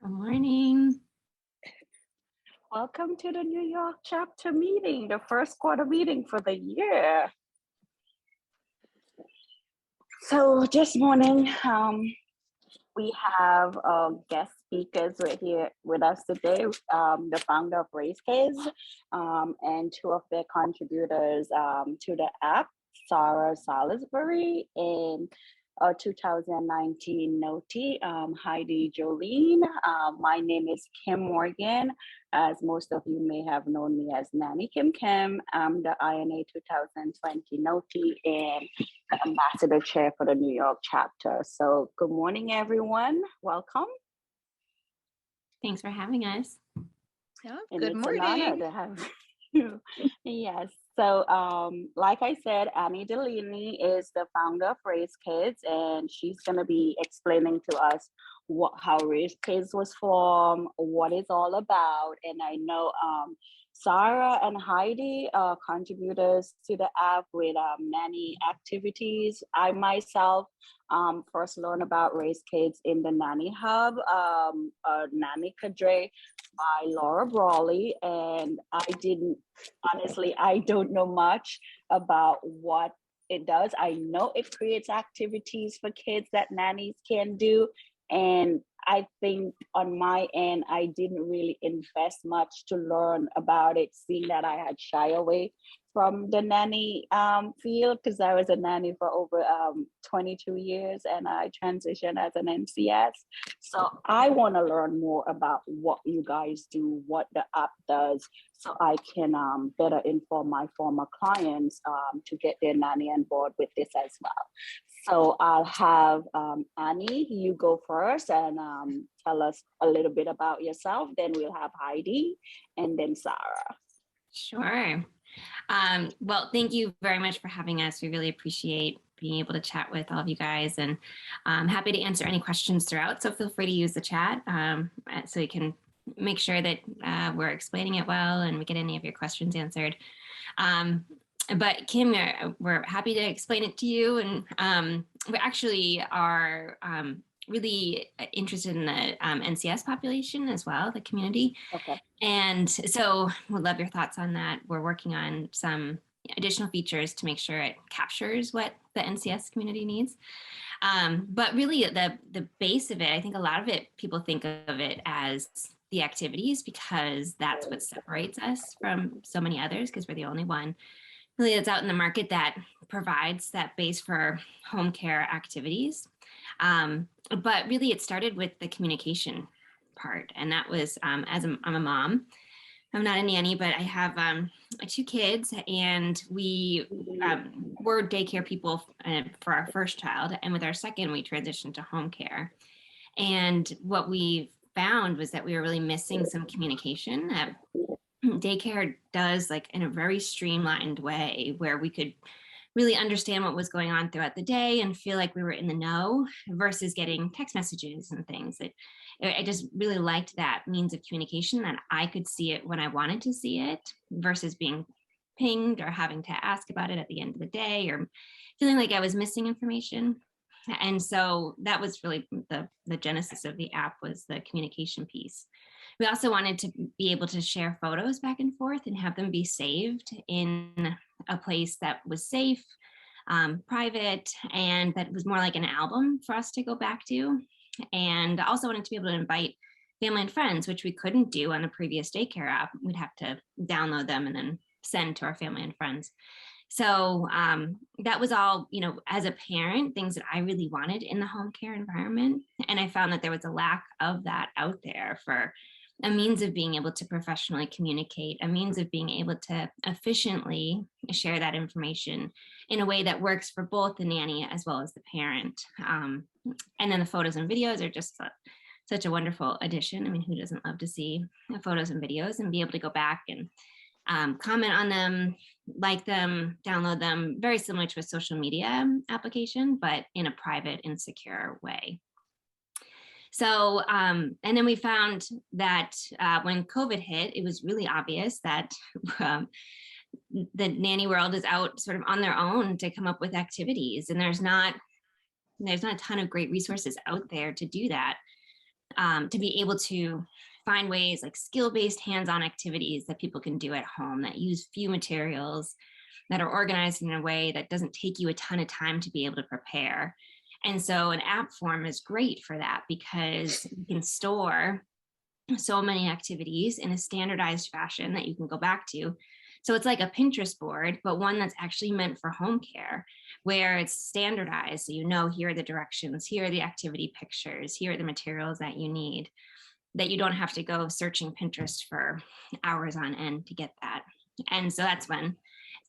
Good morning. Welcome to the New York chapter meeting, the first quarter meeting for the year. So this morning, we have guest speakers right here with us today, the founder of Race Kids, and two of their contributors to the app, Sarah Salisbury and 2019 Noti, Heidi Jolene. My name is Kim Morgan. As most of you may have known me as Nanny Kim. I'm the INA 2020 Noti and the Ambassador Chair for the New York chapter. So good morning, everyone. Welcome. Thanks for having us. Oh, And good it's morning. an honor to have you. Yes. So, like I said, Annie Delaney is the founder of Race Kids, and she's going to be explaining to us how Race Kids was formed, what it's all about. And I know Sarah and Heidi are contributors to the app with nanny activities. I myself first learned about Race Kids in the Nanny Hub, Nanny Cadre by Laura Brawley, and I don't know much about what it does. I know it creates activities for kids that nannies can do, and I think on my end, I didn't really invest much to learn about it, seeing that I had shy away from the nanny field because I was a nanny for over 22 years and I transitioned as an NCS. So I want to learn more about what you guys do, what the app does, so I can better inform my former clients to get their nanny on board with this as well. So I'll have Annie, you go first and tell us a little bit about yourself. Then we'll have Heidi and then Sarah. Sure. Well, thank you very much for having us. We really appreciate being able to chat with all of you guys, and I'm happy to answer any questions throughout. So feel free to use the chat so you can make sure that we're explaining it well and we get any of your questions answered. But Kim, we're happy to explain it to you. And we actually are really interested in the NCS population as well, the community. Okay. And so we'd love your thoughts on that. We're working on some additional features to make sure it captures what the NCS community needs. But really the base of it, I think a lot of it, people think of it as the activities because that's what separates us from so many others, because we're the only one really that's out in the market that provides that base for home care activities. But really it started with the communication part. And that was, I'm a mom, I'm not a nanny, but I have 2 kids, and we were daycare people for our first child. And with our second, we transitioned to home care. And what we found was that we were really missing some communication that daycare does, like in a very streamlined way, where we could really understand what was going on throughout the day and feel like we were in the know versus getting text messages and things. I just really liked that means of communication, that I could see it when I wanted to see it versus being pinged or having to ask about it at the end of the day or feeling like I was missing information. And so that was really the genesis of the app, was the communication piece. We also wanted to be able to share photos back and forth and have them be saved in a place that was safe, private, and that was more like an album for us to go back to. And I also wanted to be able to invite family and friends, which we couldn't do on the previous daycare app. We'd have to download them and then send to our family and friends. So that was all, as a parent, things that I really wanted in the home care environment. And I found that there was a lack of that out there for a means of being able to professionally communicate, a means of being able to efficiently share that information in a way that works for both the nanny as well as the parent. And then the photos and videos are just such a wonderful addition. I mean, who doesn't love to see photos and videos and be able to go back and comment on them, like them, download them, very similar to a social media application, but in a private and secure way. So, and then we found that when COVID hit, it was really obvious that the nanny world is out sort of on their own to come up with activities, and there's not a ton of great resources out there to do that. to be able to find ways like skill-based hands-on activities that people can do at home that use few materials, that are organized in a way that doesn't take you a ton of time to be able to prepare. And so an app form is great for that because you can store so many activities in a standardized fashion that you can go back to. So it's like a Pinterest board, but one that's actually meant for home care, where it's standardized. So you know, here are the directions, here are the activity pictures, here are the materials that you need, that you don't have to go searching Pinterest for hours on end to get that. And so that's when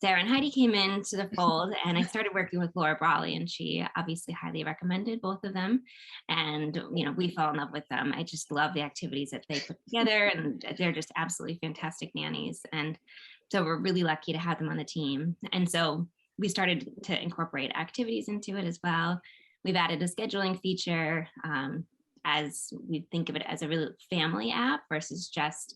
Sarah and Heidi came into the fold, and I started working with Laura Brawley, and she obviously highly recommended both of them. And, you know, we fell in love with them. I just love the activities that they put together, and they're just absolutely fantastic nannies. And so we're really lucky to have them on the team. And so we started to incorporate activities into it as well. We've added a scheduling feature, as we think of it as a real family app versus just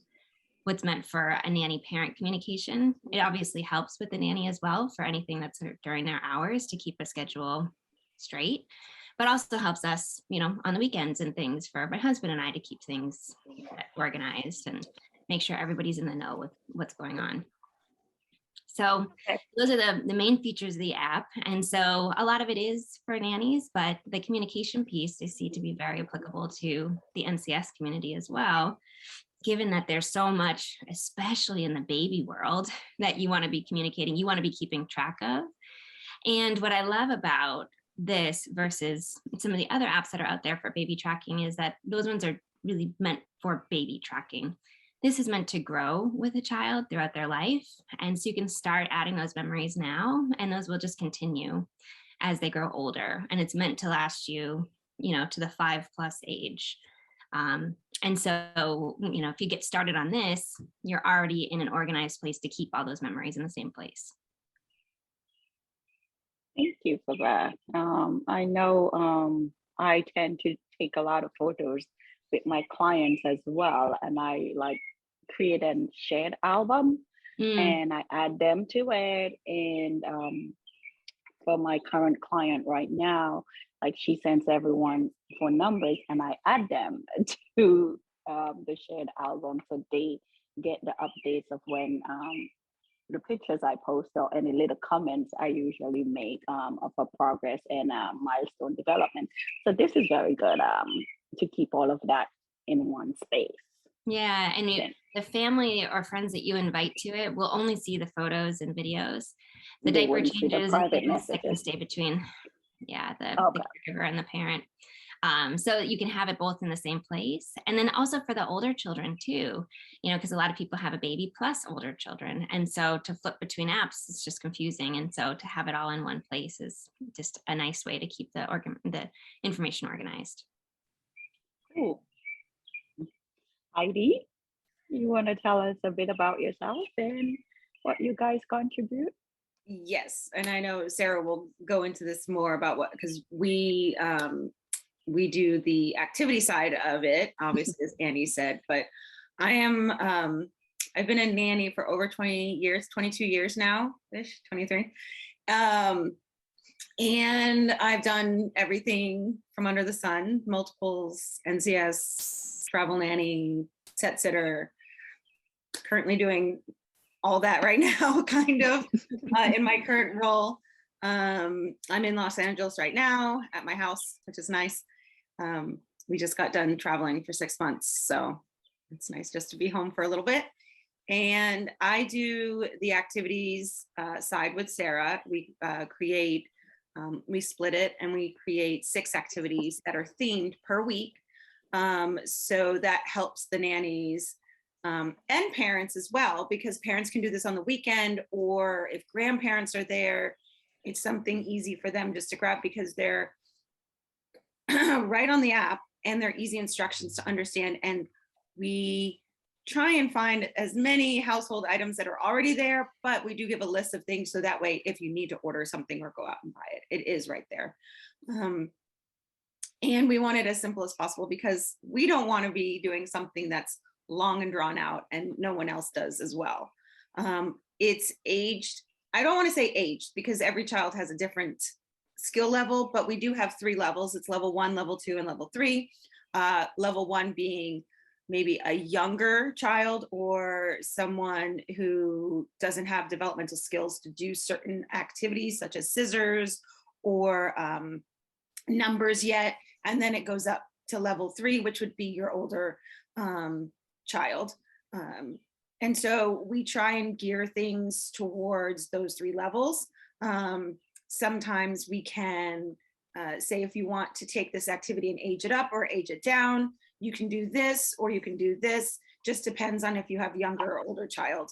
what's meant for a nanny parent communication. It obviously helps with the nanny as well for anything that's during their hours to keep a schedule straight, but also helps us, you know, on the weekends and things for my husband and I to keep things organized and make sure everybody's in the know with what's going on. So those are the main features of the app. And so a lot of it is for nannies, but the communication piece I see to be very applicable to the NCS community as well, given that there's so much, especially in the baby world, that you want to be communicating, you want to be keeping track of. And what I love about this versus some of the other apps that are out there for baby tracking is that those ones are really meant for baby tracking. This is meant to grow with a child throughout their life. And so you can start adding those memories now, and those will just continue as they grow older. And it's meant to last you, you know, to the 5+ age. And so, you know, if you get started on this, you're already in an organized place to keep all those memories in the same place. Thank you for that. I know I tend to take a lot of photos with my clients as well, and I like create a shared album and I add them to it. And for my current client right now, like she sends everyone phone numbers and I add them to the shared album so they get the updates of when the pictures I post or any little comments I usually make of a progress and milestone development. So this is very good to keep all of that in one space. Yeah, and the family or friends that you invite to it will only see the photos and videos. The They diaper wouldn't see the changes and private things that can messages. stay between, yeah, the Okay. caregiver and the parent. So you can have it both in the same place. And then also for the older children too, you know, because a lot of people have a baby plus older children. And so to flip between apps is just confusing. And so to have it all in one place is just a nice way to keep the information organized. Cool. Heidi, you want to tell us a bit about yourself and what you guys contribute? Yes, and I know Sarah will go into this more about what, because we do the activity side of it, obviously, as Annie said, but I am I've been a nanny for over 20 years, 22 years now, ish, 23. And I've done everything from under the sun, multiples, NCS, travel nanny, set sitter, currently doing all that right now, kind of, in my current role. I'm in Los Angeles right now at my house, which is nice. We just got done traveling for 6 months, so it's nice just to be home for a little bit. And I do the activities side with Sarah. We we split it and we create 6 activities that are themed per week. So that helps the nannies and parents as well, because parents can do this on the weekend, or if grandparents are there, it's something easy for them just to grab because they're right on the app and they're easy instructions to understand. And we try and find as many household items that are already there, but we do give a list of things so that way if you need to order something or go out and buy it, it is right there. And we want it as simple as possible because we don't want to be doing something that's long and drawn out, and no one else does as well. It's aged, I don't want to say aged because every child has a different skill level, but we do have 3 levels. It's level 1, level 2, and level 3. level 1 being maybe a younger child or someone who doesn't have developmental skills to do certain activities such as scissors or numbers yet. And then it goes up to level 3, which would be your older child. And so we try and gear things towards those 3 levels. Sometimes we can say, if you want to take this activity and age it up or age it down, you can do this or you can do this. Just depends on if you have younger or older child.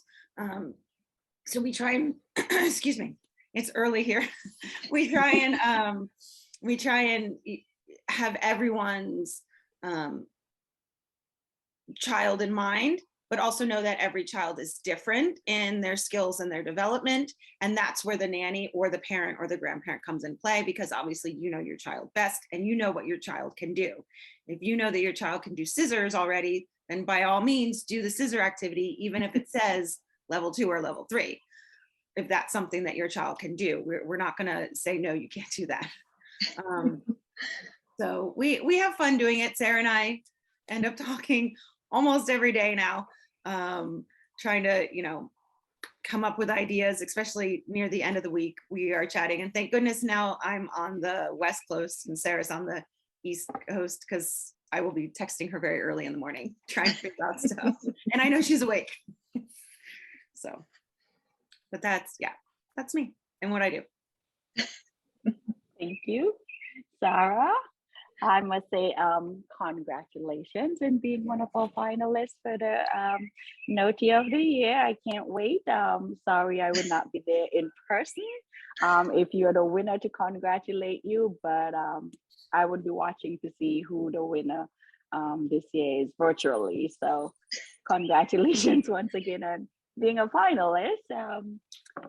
So we try and, excuse me, it's early here. we try and have everyone's child in mind, but also know that every child is different in their skills and their development. And that's where the nanny or the parent or the grandparent comes in play, because obviously you know your child best and you know what your child can do. If you know that your child can do scissors already, then by all means do the scissor activity, even if it says level 2 or level 3. If that's something that your child can do, we're not going to say, no, you can't do that. So we have fun doing it. Sarah and I end up talking almost every day now, trying to, come up with ideas, especially near the end of the week. We are chatting, and thank goodness now I'm on the West Coast and Sarah's on the East Coast, because I will be texting her very early in the morning trying to figure out stuff. And I know she's awake. So, but that's me and what I do. Thank you, Sarah. I must say, congratulations in being one of our finalists for the Noti of the Year. I can't wait. Sorry I would not be there in person if you're the winner to congratulate you, but I would be watching to see who the winner this year is virtually. So congratulations once again on being a finalist.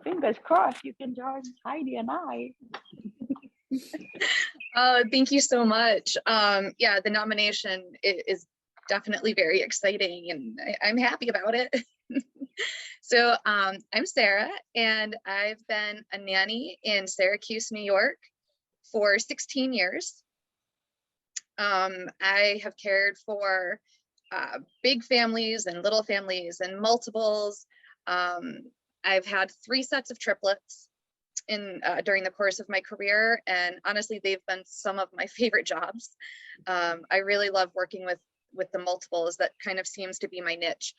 Fingers crossed you can join Heidi and I. Thank you so much. Yeah, the nomination is definitely very exciting, and I'm happy about it. So I'm Sarah, and I've been a nanny in Syracuse, New York for 16 years. I have cared for big families and little families and multiples. I've had 3 sets of triplets during the course of my career, and honestly, they've been some of my favorite jobs. I really love working with the multiples. That kind of seems to be my niche.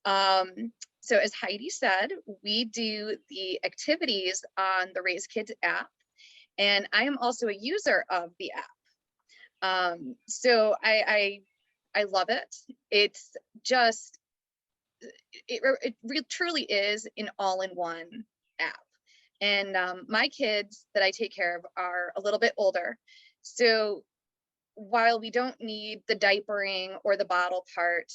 So as Heidi said, we do the activities on the Raise Kids app, and I am also a user of the app. So I love it. It's just, it truly is an all-in-one app. And my kids that I take care of are a little bit older. So while we don't need the diapering or the bottle part,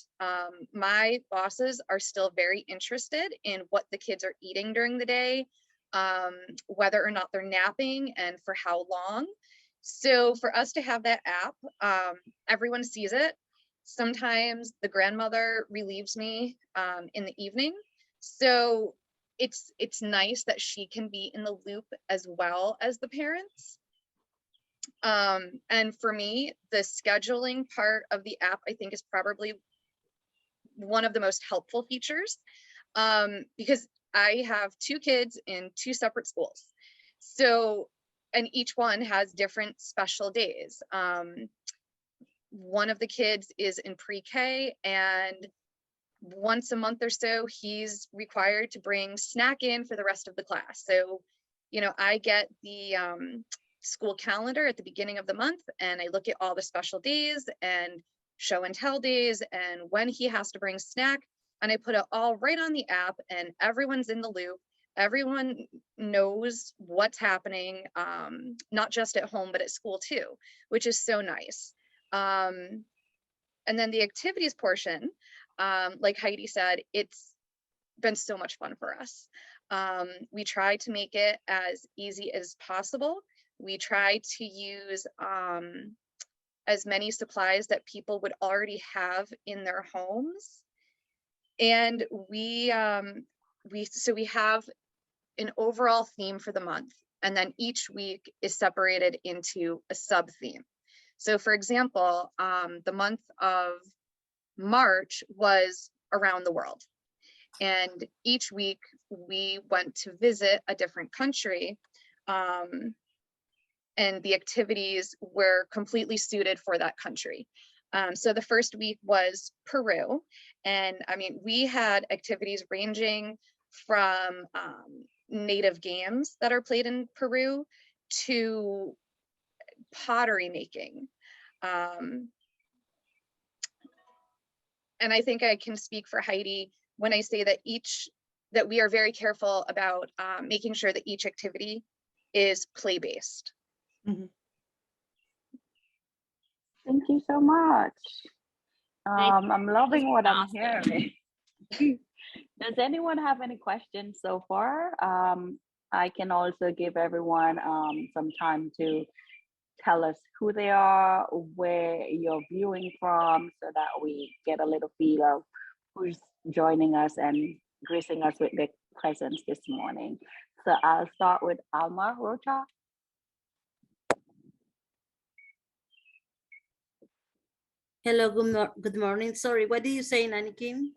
my bosses are still very interested in what the kids are eating during the day, whether or not they're napping and for how long. So for us to have that app, everyone sees it. Sometimes the grandmother relieves me in the evening. So it's nice that she can be in the loop as well as the parents. And for me, the scheduling part of the app, I think, is probably one of the most helpful features, because I have 2 kids in 2 separate schools. So, and each one has different special days. One of the kids is in pre-K, and once a month or so, he's required to bring snack in for the rest of the class. So, I get the school calendar at the beginning of the month, and I look at all the special days and show and tell days and when he has to bring snack, and I put it all right on the app, and everyone's in the loop. Everyone knows what's happening, not just at home, but at school too, which is so nice. And then the activities portion, like Heidi said, it's been so much fun for us. We try to make it as easy as possible. We try to use as many supplies that people would already have in their homes. And we have an overall theme for the month, and then each week is separated into a sub theme. So for example, the month of March was around the world. And each week we went to visit a different country. And the activities were completely suited for that country. So the first week was Peru. And I mean, we had activities ranging from native games that are played in Peru to pottery making. And I think I can speak for Heidi when I say that we are very careful about making sure that each activity is play-based. Mhm. Thank you so much. I I'm loving what I'm awesome. hearing. Does anyone have any questions so far? I can also give everyone some time to tell us who they are, where you're viewing from, so that we get a little feel of who's joining us and gracing us with their presence this morning. So I'll start with Alma Rocha. Hello, good morning. Sorry, what did you say, Nanny Kim?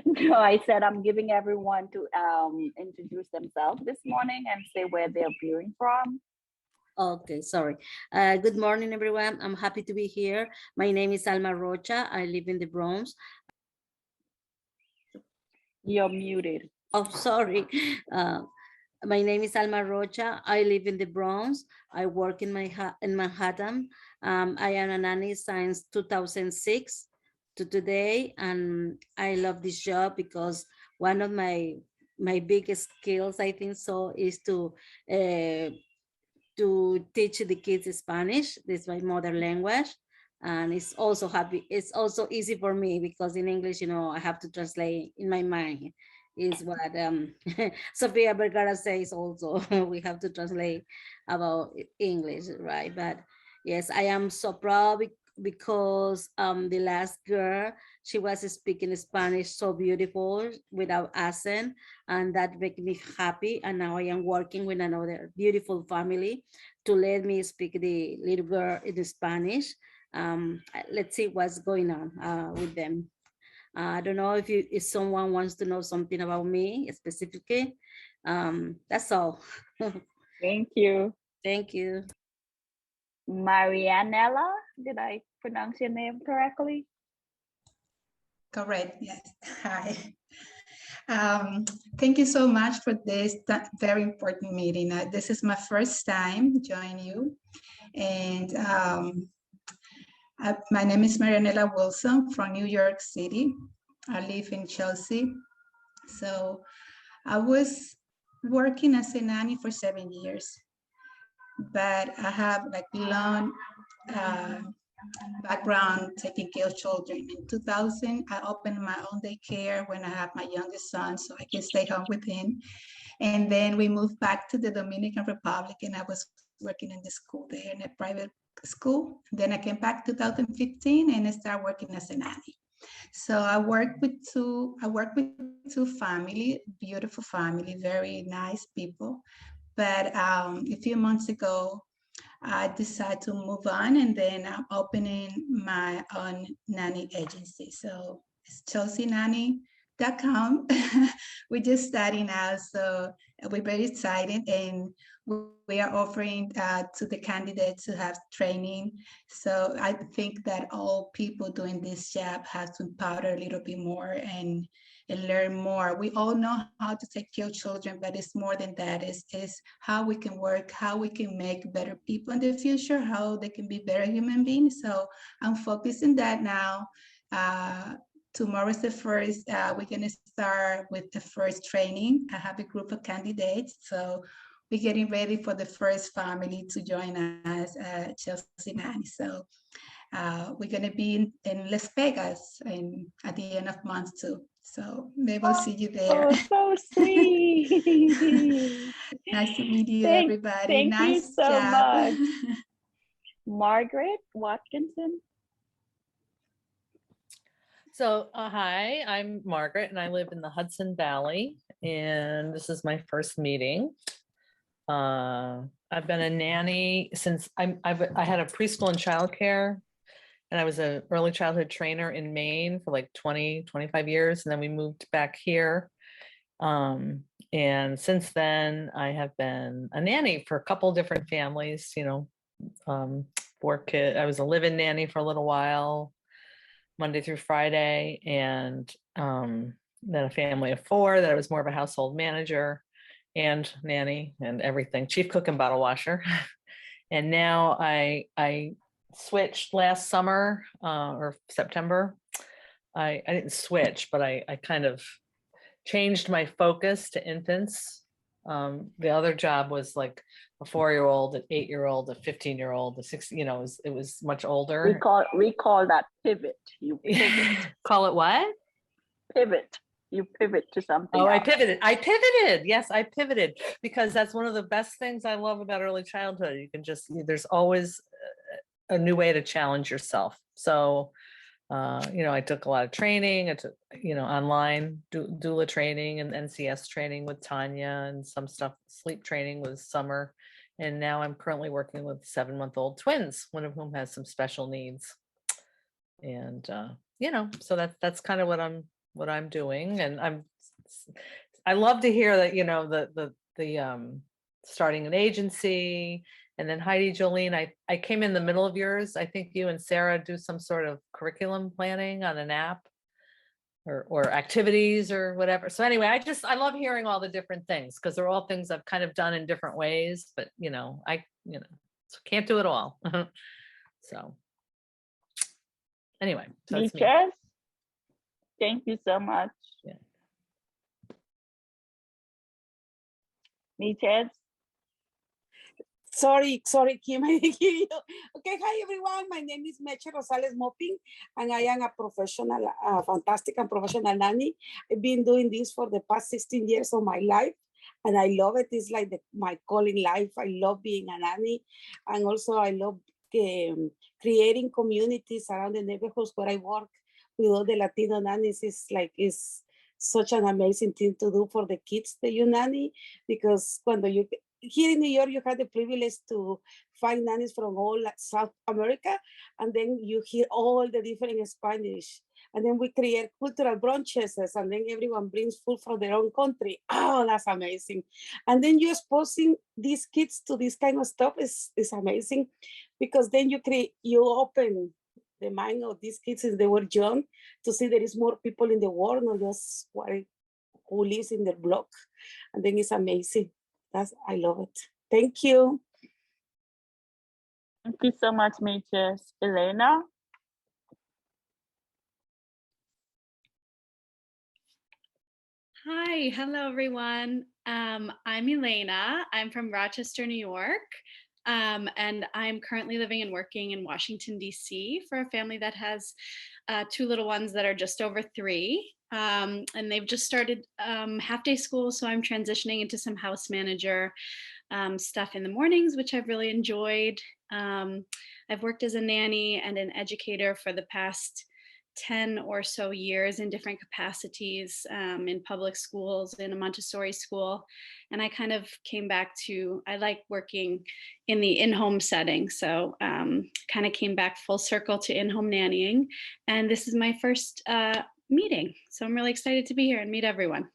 No, I said I'm giving everyone to introduce themselves this morning and say where they're viewing from. Okay, sorry. Good morning, everyone. I'm happy to be here. My name is Alma Rocha. I live in the Bronx. You're muted. Oh, sorry. My name is Alma Rocha. I live in the Bronx. I work in Manhattan. I am a nanny since 2006 to today, and I love this job because one of my biggest skills, I think so, is to teach the kids Spanish. This is my mother language. And it's also easy for me because in English, I have to translate in my mind is what Sofia Vergara says also. We have to translate about English, right? But yes, I am so proud because the last girl, she was speaking Spanish so beautiful without accent, and that made me happy. And now I am working with another beautiful family to let me speak the little girl in Spanish. Let's see what's going on with them. I don't know if someone wants to know something about me specifically. That's all. Thank you. Thank you. Marianella, did I pronounce your name correctly? Correct, yes. Hi. Thank you so much for this very important meeting. This is my first time joining you. And my name is Marianella Wilson from New York City. I live in Chelsea. So I was working as a nanny for 7 years, but I have like long background taking care of children. In 2000, I opened my own daycare when I had my youngest son, so I can stay home with him. And then we moved back to the Dominican Republic, and I was working in the school there, in a private school. Then I came back 2015 and I started working as a nanny. So I work with two family, beautiful family, very nice people. But a few months ago, I decided to move on, and then I'm opening my own nanny agency. So it's chelseananny.com. We're just starting out, so we're very excited, and we are offering to the candidates to have training. So I think that all people doing this job have to empower a little bit more and learn more. We all know how to take care of children, but it's more than that. It's how we can work, how we can make better people in the future, how they can be better human beings. So I'm focusing that now. Tomorrow is the first, we're gonna start with the first training. I have a group of candidates. So we're getting ready for the first family to join us at Chelsea Nanny. So we're going to be in Las Vegas at the end of month too. So maybe we'll see you there. Oh, so sweet. Nice to meet you, Thank everybody. you Nice so job. much. Margaret Watkinson. So, hi, I'm Margaret and I live in the Hudson Valley, and this is my first meeting. I've been a nanny since I had a preschool and childcare, and I was an early childhood trainer in Maine for like 20, 25 years. And then we moved back here. And since then I have been a nanny for a couple different families, you know, 4 kids. I was a live-in nanny for a little while, Monday through Friday, and then a family of 4 that I was more of a household manager and nanny and everything, chief cook and bottle washer. And now I switched last summer or September. I didn't switch, but I kind of changed my focus to infants. The other job was like a 4-year-old, an 8-year-old, a 15-year-old, a 6, you know, it was much older. We call that pivot. You pivot. Call it what? Pivot. You pivot to something Oh, else. I pivoted. Yes, I pivoted, because that's one of the best things I love about early childhood. You can just, there's always a new way to challenge yourself. So, you know, I took a lot of training. I took, you know, online doula training and NCS training with Tanya, and some stuff, sleep training with Summer. And now I'm currently working with 7-month-old twins, one of whom has some special needs. And, you know, so that's kind of what I'm doing. And I love to hear that, you know, the starting an agency. And then Heidi, Jolene, I came in the middle of yours. I think you and Sarah do some sort of curriculum planning on an app or activities or whatever. So anyway, I love hearing all the different things, because they're all things I've kind of done in different ways, but you know, can't do it all. So anyway, so that's me. Meeches, thank you so much. Yeah. Meeches. Sorry, Kim, I didn't hear you. Okay, hi everyone. My name is Meche Rosales Mopping, and I am a professional, fantastic and professional nanny. I've been doing this for the past 16 years of my life, and I love it. It's like my calling life. I love being a nanny, and also I love creating communities around the neighborhoods where I work with all the Latino nannies. Is such an amazing thing to do for the kids that you nanny, because when you here in New York, you have the privilege to find nannies from all South America, and then you hear all the different Spanish. And then we create cultural brunches, and then everyone brings food from their own country. Oh, that's amazing. And then you exposing these kids to this kind of stuff is amazing, because then you open the mind of these kids since they were young to see there is more people in the world, not just who lives in their block. And then it's amazing. I love it. Thank you. Thank you so much, Meeches. Elena. Hi, hello everyone. I'm Elena. I'm from Rochester, New York. And I'm currently living and working in Washington, D.C. for a family that has 2 little ones that are just over 3. And they've just started half-day school, so I'm transitioning into some house manager stuff in the mornings, which I've really enjoyed. I've worked as a nanny and an educator for the past 10 or so years in different capacities in public schools, in a Montessori school. And I kind of came back to, I like working in the in-home setting. So kind of came back full circle to in-home nannying. And this is my first meeting. So I'm really excited to be here and meet everyone.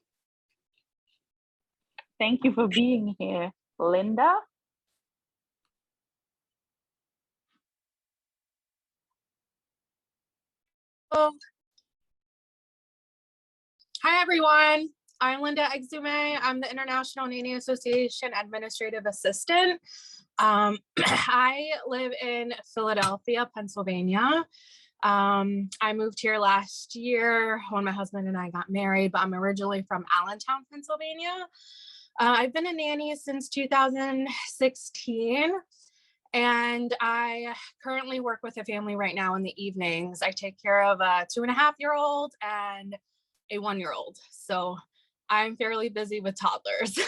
Thank you for being here. Linda? Hi, everyone. I'm Linda Exume. I'm the International Nanny Association Administrative Assistant. I live in Philadelphia, Pennsylvania. I moved here last year when my husband and I got married, but I'm originally from Allentown, Pennsylvania. I've been a nanny since 2016. And I currently work with a family right now in the evenings. I take care of a 2.5-year-old and a 1-year-old. So I'm fairly busy with toddlers,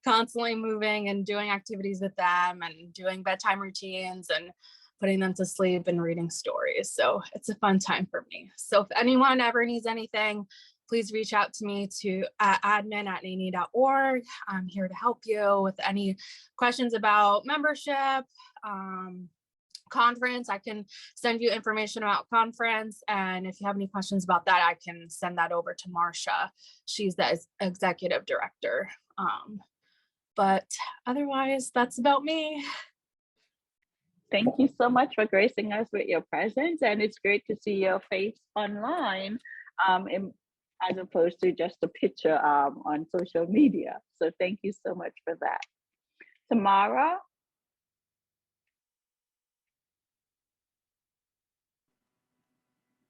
constantly moving and doing activities with them and doing bedtime routines and putting them to sleep and reading stories. So it's a fun time for me. So if anyone ever needs anything, please reach out to me to admin@nanny.org. I'm here to help you with any questions about membership, conference. I can send you information about conference. And if you have any questions about that, I can send that over to Marsha. She's the executive director. But otherwise, that's about me. Thank you so much for gracing us with your presence. And it's great to see your face online, as opposed to just a picture on social media. So thank you so much for that. Tamara?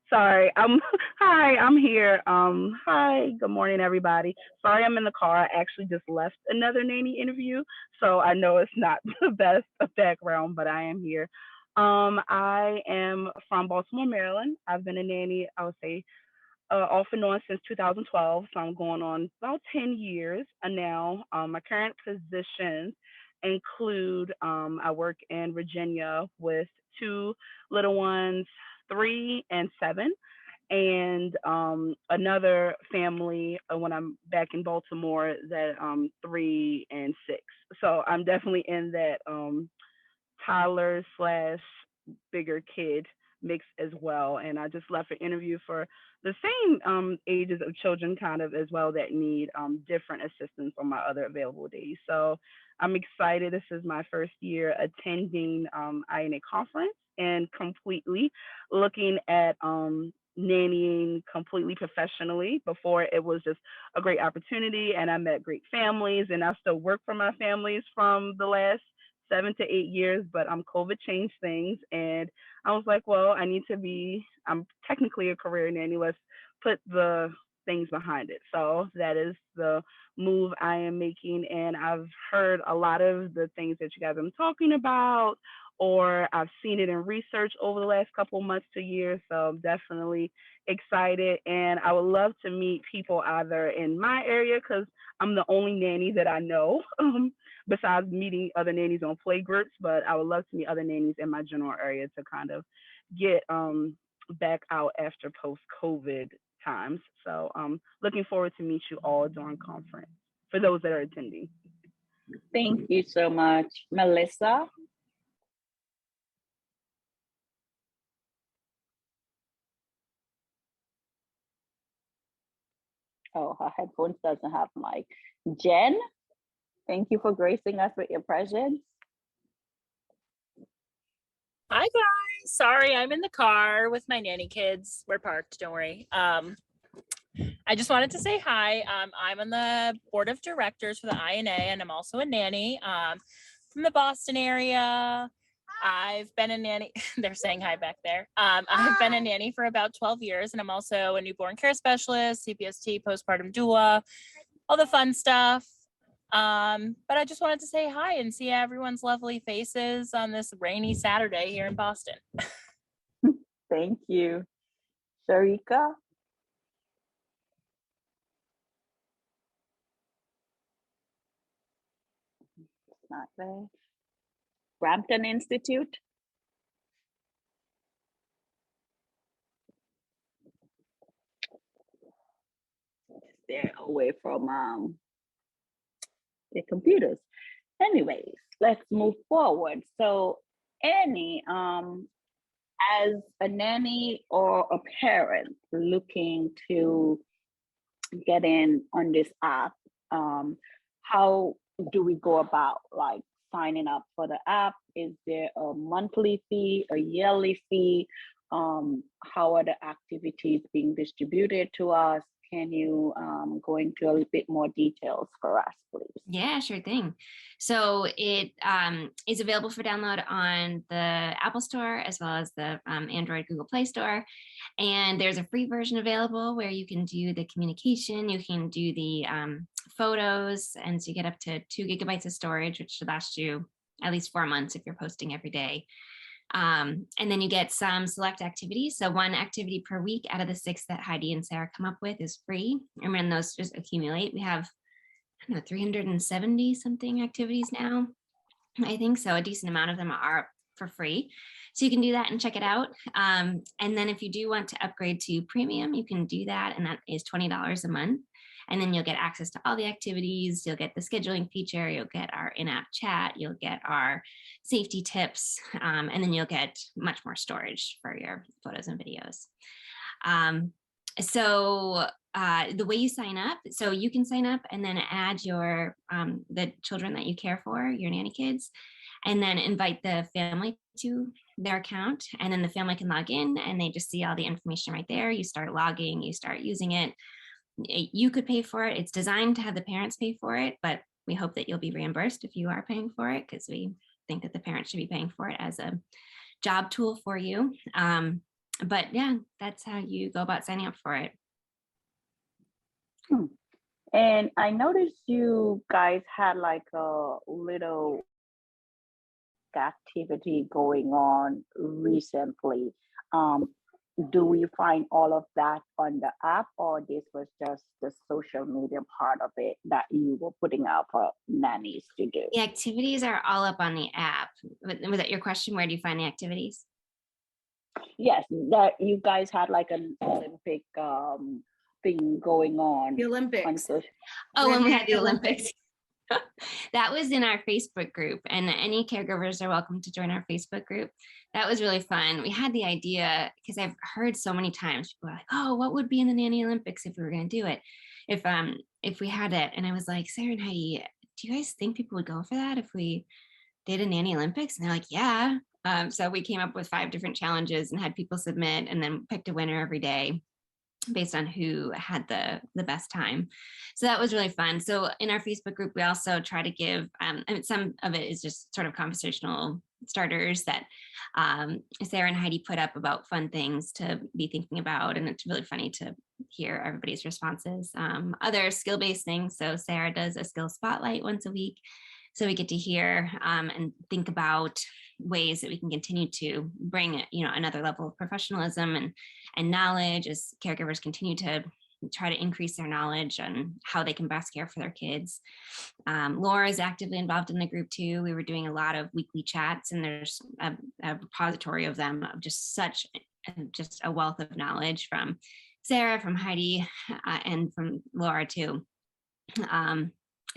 Sorry, hi, I'm here. Hi, good morning, everybody. Sorry, I'm in the car. I actually just left another nanny interview, so I know it's not the best of background, but I am here. I am from Baltimore, Maryland. I've been a nanny, I would say, off and on since 2012, so I'm going on about 10 years now. My current positions include I work in Virginia with two little ones, 3 and 7, and another family when I'm back in Baltimore that 3 and 6. So I'm definitely in that toddler slash bigger kid mix as well. And I just left an interview for the same ages of children kind of as well that need different assistance on my other available days. So I'm excited. This is my first year attending INA conference and completely looking at nannying completely professionally. Before, it was just a great opportunity and I met great families, and I still work for my families from the last 7 to 8 years, but COVID changed things, and I was like, well, I'm technically a career nanny. Let's put the things behind it. So that is the move I am making, and I've heard a lot of the things that you guys have been talking about, or I've seen it in research over the last couple months to years. So I'm definitely excited, and I would love to meet people either in my area, because I'm the only nanny that I know, besides meeting other nannies on play groups, but I would love to meet other nannies in my general area to kind of get back out after post-COVID times. So looking forward to meet you all during conference, for those that are attending. Thank you so much. Melissa? Oh, her headphones doesn't have mic. Jen, thank you for gracing us with your presence. Hi guys, sorry, I'm in the car with my nanny kids. We're parked, don't worry. I just wanted to say hi. I'm on the board of directors for the INA, and I'm also a nanny from the Boston area. I've been a nanny. They're saying hi back there. I've been a nanny for about 12 years, and I'm also a newborn care specialist, CPST, postpartum doula, all the fun stuff. But I just wanted to say hi and see everyone's lovely faces on this rainy Saturday here in Boston. Thank you. Sharika? It's not there. Brampton Institute? They're away from their computers. Anyways, let's move forward. So Annie, as a nanny or a parent looking to get in on this app, how do we go about like signing up for the app? Is there a monthly fee, a yearly fee? How are the activities being distributed to us? Can you go into a little bit more details for us, please? Yeah, sure thing. So it is available for download on the Apple Store as well as the Android Google Play Store. And there's a free version available where you can do the communication, you can do the photos, and so you get up to 2 gigabytes of storage, which should last you at least 4 months if you're posting every day. And then you get some select activities. So 1 activity per week out of the 6 that Heidi and Sarah come up with is free. And when those just accumulate, we have, I don't know, 370 something activities now, I think. So a decent amount of them are for free. So you can do that and check it out. And then if you do want to upgrade to premium, you can do that. And that is $20 a month. And then you'll get access to all the activities. You'll get the scheduling feature. You'll get our in-app chat. You'll get our safety tips. And then you'll get much more storage for your photos and videos. The way you sign up, so you can sign up and then add your the children that you care for, your nanny kids, and then invite the family to their account. And then the family can log in and they just see all the information right there. You start logging, you start using it. You could pay for it. It's designed to have the parents pay for it, but we hope that you'll be reimbursed if you are paying for it, because we think that the parents should be paying for it as a job tool for you. But yeah, that's how you go about signing up for it. And I noticed you guys had like a little activity going on recently. Do we find all of that on the app, or this was just the social media part of it that you were putting out for nannies to do? The activities are all up on the app. Was that your question? Where do you find the activities? Yes, that you guys had like an Olympic thing going on. The Olympics. Oh, when we had the Olympics. That was in our Facebook group, and any caregivers are welcome to join our Facebook group. That was really fun. We had the idea because I've heard so many times people are like, "Oh, what would be in the Nanny Olympics if we were going to do it? If we had it?" And I was like, "Sarah and Heidi, do you guys think people would go for that if we did a Nanny Olympics?" And they're like, "Yeah." So we came up with 5 different challenges and had people submit, and then picked a winner every day based on who had the best time. So that was really fun. So in our Facebook group, we also try to give, some of it is just sort of conversational starters that Sarah and Heidi put up about fun things to be thinking about. And it's really funny to hear everybody's responses. Other skill-based things. So Sarah does a skill spotlight once a week. So we get to hear and think about ways that we can continue to bring, another level of professionalism and knowledge as caregivers continue to try to increase their knowledge on how they can best care for their kids. Laura is actively involved in the group too. We were doing a lot of weekly chats, and there's a repository of them of just a wealth of knowledge from Sarah, from Heidi, and from Laura too.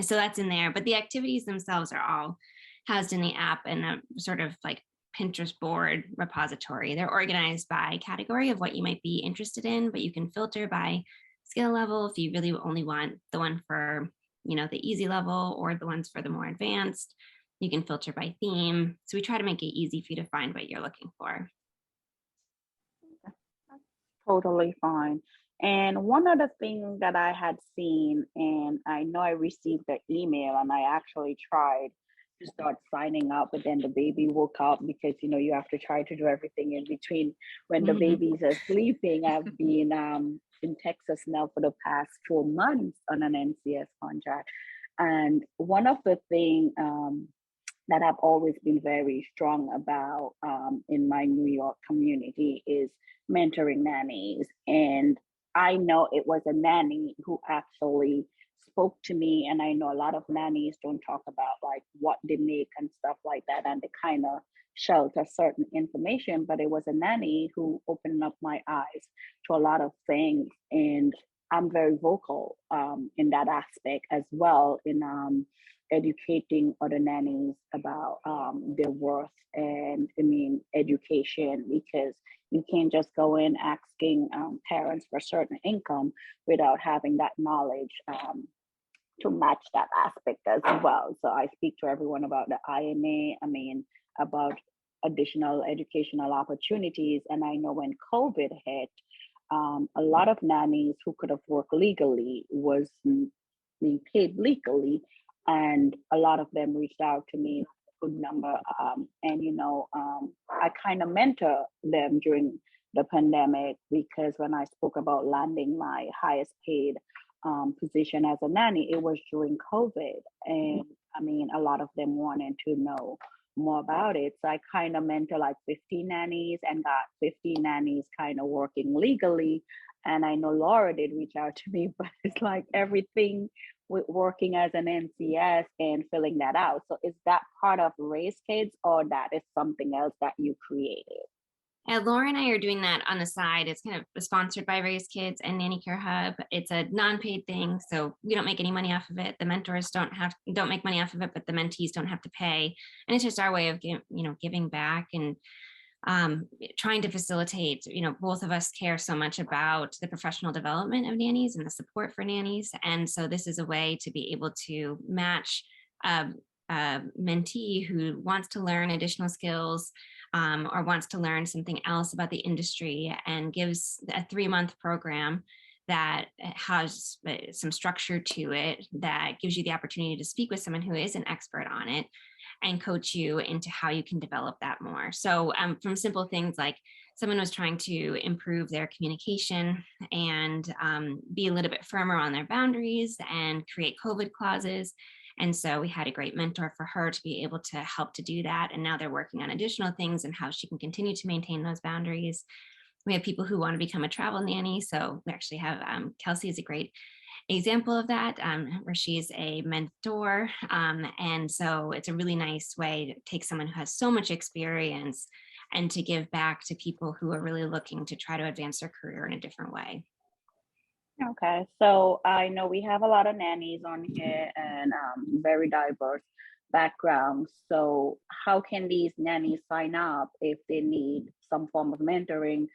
So that's in there, but the activities themselves are all housed in the app in a sort of like Pinterest board repository. They're organized by category of what you might be interested in, but you can filter by skill level if you really only want the one for, the easy level or the ones for the more advanced. You can filter by theme. So we try to make it easy for you to find what you're looking for. Totally fine. And one other thing that I had seen, and I know I received the email, and I actually tried to start signing up, but then the baby woke up because you have to try to do everything in between when the babies are sleeping. I've been in Texas now for the past 4 months on an NCS contract, and one of the things that I've always been very strong about in my New York community is mentoring nannies. And I know it was a nanny who actually spoke to me, and I know a lot of nannies don't talk about like what they make and stuff like that, and they kind of shelter certain information, but it was a nanny who opened up my eyes to a lot of things. And I'm very vocal in that aspect as well, in educating other nannies about their worth and education, because you can't just go in asking parents for certain income without having that knowledge to match that aspect as well. So I speak to everyone about the INA, about additional educational opportunities. And I know when COVID hit, a lot of nannies who could have worked legally was being paid legally, and a lot of them reached out to me, a good number, I kind of mentor them during the pandemic, because when I spoke about landing my highest paid position as a nanny, it was during COVID, and a lot of them wanted to know more about it. So I kind of mentor like 50 nannies and got 50 nannies kind of working legally. And I know Laura did reach out to me, but it's like everything with working as an NCS and filling that out. So is that part of Raise Kids, or that is something else that you created? Yeah, Laura and I are doing that on the side. It's kind of sponsored by Raise Kids and Nanny Care Hub. It's a non-paid thing, so we don't make any money off of it. The mentors don't make money off of it, but the mentees don't have to pay. And it's just our way of giving back and trying to facilitate. Both of us care so much about the professional development of nannies and the support for nannies, and so this is a way to be able to match a mentee who wants to learn additional skills, or wants to learn something else about the industry, and gives a 3-month program that has some structure to it, that gives you the opportunity to speak with someone who is an expert on it and coach you into how you can develop that more. So from simple things like someone was trying to improve their communication and be a little bit firmer on their boundaries and create COVID clauses. And so we had a great mentor for her to be able to help to do that. And now they're working on additional things and how she can continue to maintain those boundaries. We have people who want to become a travel nanny. So we actually have Kelsey is a great example of that, where she's a mentor. And so it's a really nice way to take someone who has so much experience and to give back to people who are really looking to try to advance their career in a different way. Okay, so I know we have a lot of nannies on here and very diverse backgrounds. So how can these nannies sign up if they need some form of mentoring?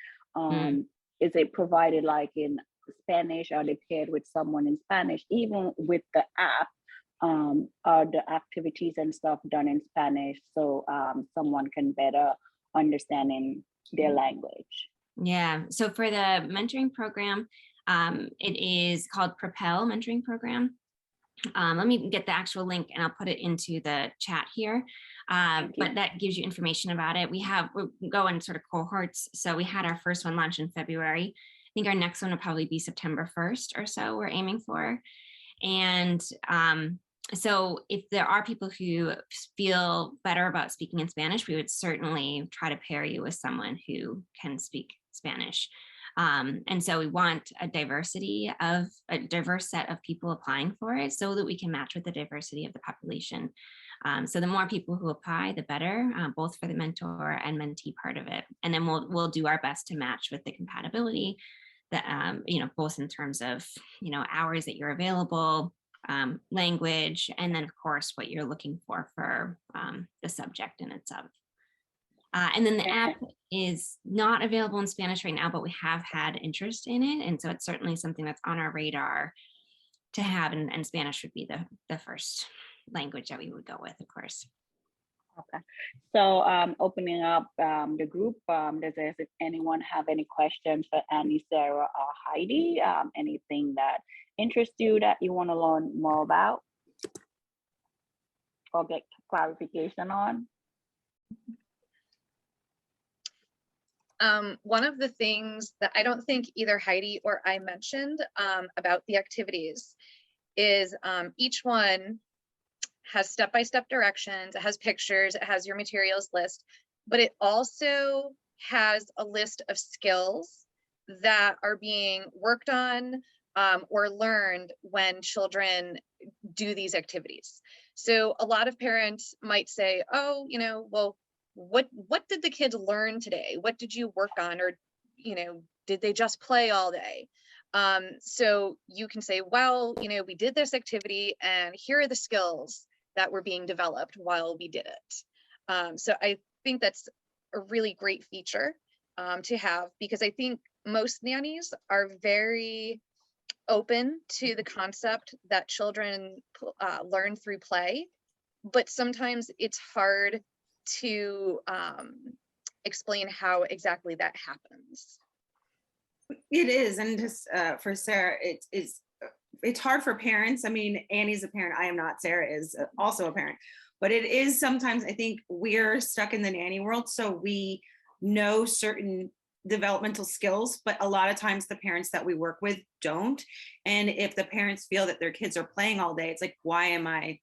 Is it provided like in Spanish? Are they paired with someone in Spanish? Even with the app, are the activities and stuff done in Spanish so someone can better understand in their language? Yeah, so for the mentoring program, it is called Propel Mentoring Program. Let me get the actual link and I'll put it into the chat here. But that gives you information about it. We go in sort of cohorts. So we had our first one launch in February. I think our next one will probably be September 1st or so we're aiming for. And so if there are people who feel better about speaking in Spanish, we would certainly try to pair you with someone who can speak Spanish. And so we want a diverse set of people applying for it so that we can match with the diversity of the population. So the more people who apply, the better, both for the mentor and mentee part of it. And then we'll do our best to match with the compatibility that, both in terms of, hours that you're available, language, and then of course, what you're looking for the subject in itself. And then the app is not available in Spanish right now, but we have had interest in it. And so it's certainly something that's on our radar to have, and Spanish would be the first language that we would go with, of course. Okay, so opening up the group, does anyone have any questions for Annie, Sarah, or Heidi? Anything that interests you that you want to learn more about or get clarification on? One of the things that I don't think either Heidi or I mentioned about the activities is each one has step-by-step directions, it has pictures, it has your materials list, but it also has a list of skills that are being worked on or learned when children do these activities. So a lot of parents might say, oh, well, what did the kids learn today? What did you work on? Or, did they just play all day? So you can say, well, we did this activity and here are the skills that were being developed while we did it. So I think that's a really great feature to have, because I think most nannies are very open to the concept that children learn through play, but sometimes it's hard to explain how exactly that happens. It is, and just for Sarah, it's hard for parents. I mean, Annie's a parent, I am not. Sarah is also a parent, but it is sometimes, I think we're stuck in the nanny world, so we know certain developmental skills, but a lot of times the parents that we work with don't. And if the parents feel that their kids are playing all day, it's like, why am I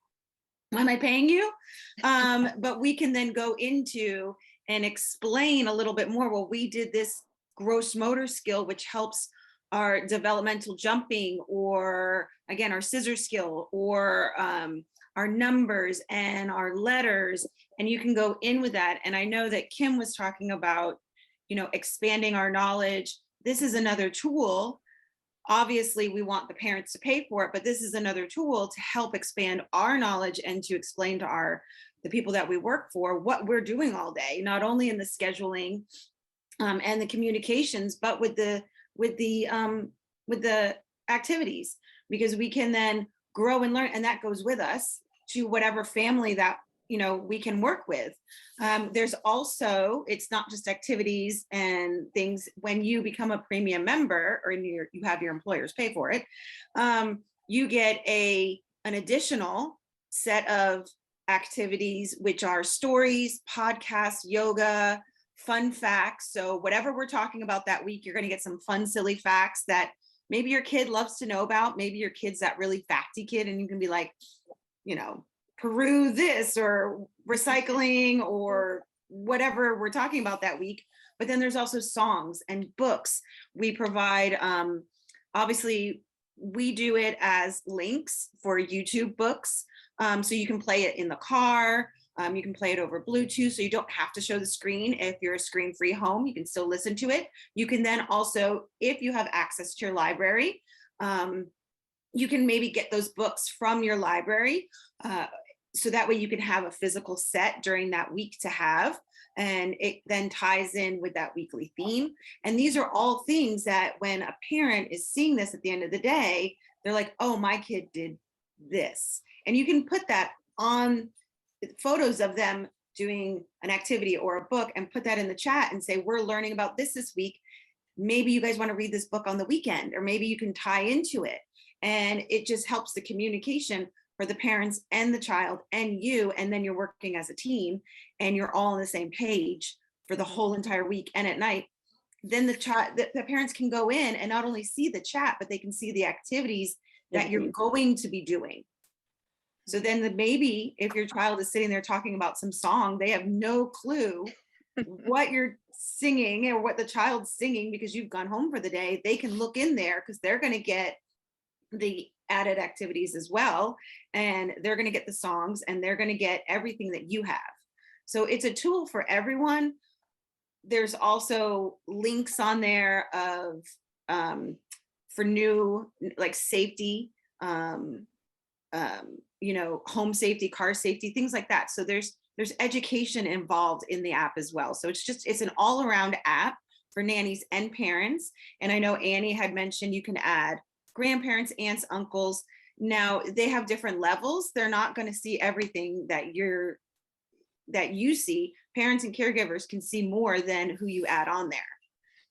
paying you? But we can then go into and explain a little bit more. Well, we did this gross motor skill, which helps our developmental jumping, or again, our scissor skill, or our numbers and our letters, and you can go in with that. And I know that Kim was talking about, expanding our knowledge. This is another tool. Obviously, we want the parents to pay for it, but this is another tool to help expand our knowledge and to explain to the people that we work for what we're doing all day, not only in the scheduling and the communications, but with the activities, because we can then grow and learn, and that goes with us to whatever family that we can work with. There's also, it's not just activities and things. When you become a premium member, or you have your employers pay for it, you get an additional set of activities, which are stories, podcasts, yoga, fun facts. So whatever we're talking about that week, you're going to get some fun, silly facts that maybe your kid loves to know about. Maybe your kid's that really facty kid, and you can be like, Peru this, or recycling, or whatever we're talking about that week. But then there's also songs and books. We provide, obviously, we do it as links for YouTube books. So you can play it in the car. You can play it over Bluetooth, so you don't have to show the screen. If you're a screen-free home, you can still listen to it. You can then also, if you have access to your library, you can maybe get those books from your library. So that way you can have a physical set during that week to have, and it then ties in with that weekly theme. And these are all things that when a parent is seeing this at the end of the day, they're like, oh, my kid did this. And you can put that on photos of them doing an activity or a book and put that in the chat and say, we're learning about this week. Maybe you guys want to read this book on the weekend, or maybe you can tie into it. And it just helps the communication for the parents and the child and you. And then you're working as a team and you're all on the same page for the whole entire week. And at night, then the parents can go in and not only see the chat, but they can see the activities that you're going to be doing. So then maybe if your child is sitting there talking about some song, they have no clue what you're singing or what the child's singing because you've gone home for the day. They can look in there because they're going to get the added activities as well. And they're going to get the songs, and they're going to get everything that you have. So it's a tool for everyone. There's also links on there of for new, like safety, home safety, car safety, things like that. So there's education involved in the app as well. So it's an all around app for nannies and parents. And I know Annie had mentioned you can add grandparents, aunts, uncles. Now they have different levels. They're not going to see everything that you see. Parents and caregivers can see more than who you add on there.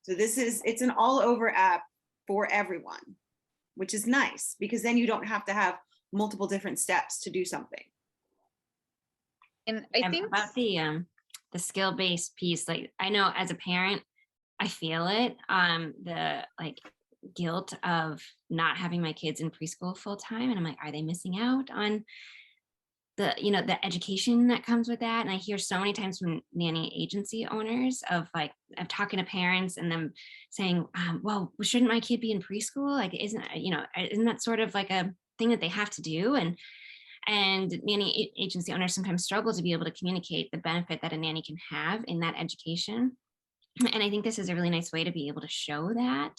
So it's an all over app for everyone, which is nice because then you don't have to have multiple different steps to do something. And I think about the skill-based piece, like I know as a parent, I feel it, the guilt of not having my kids in preschool full time. And I'm like, are they missing out on the education that comes with that? And I hear so many times from nanny agency owners of talking to parents and them saying, well, shouldn't my kid be in preschool? Like, isn't that sort of like a thing that they have to do? And nanny agency owners sometimes struggle to be able to communicate the benefit that a nanny can have in that education. And I think this is a really nice way to be able to show that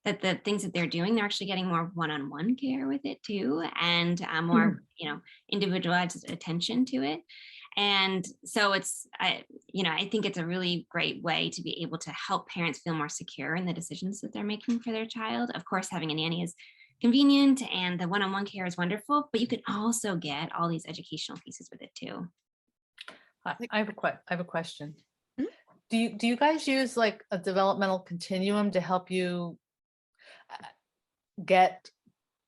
the things that they're doing, they're actually getting more one-on-one care with it too, and more, individualized attention to it. And so I think it's a really great way to be able to help parents feel more secure in the decisions that they're making for their child. Of course, having a nanny is convenient and the one-on-one care is wonderful, but you can also get all these educational pieces with it too. I have a question. Do you guys use like a developmental continuum to help you get,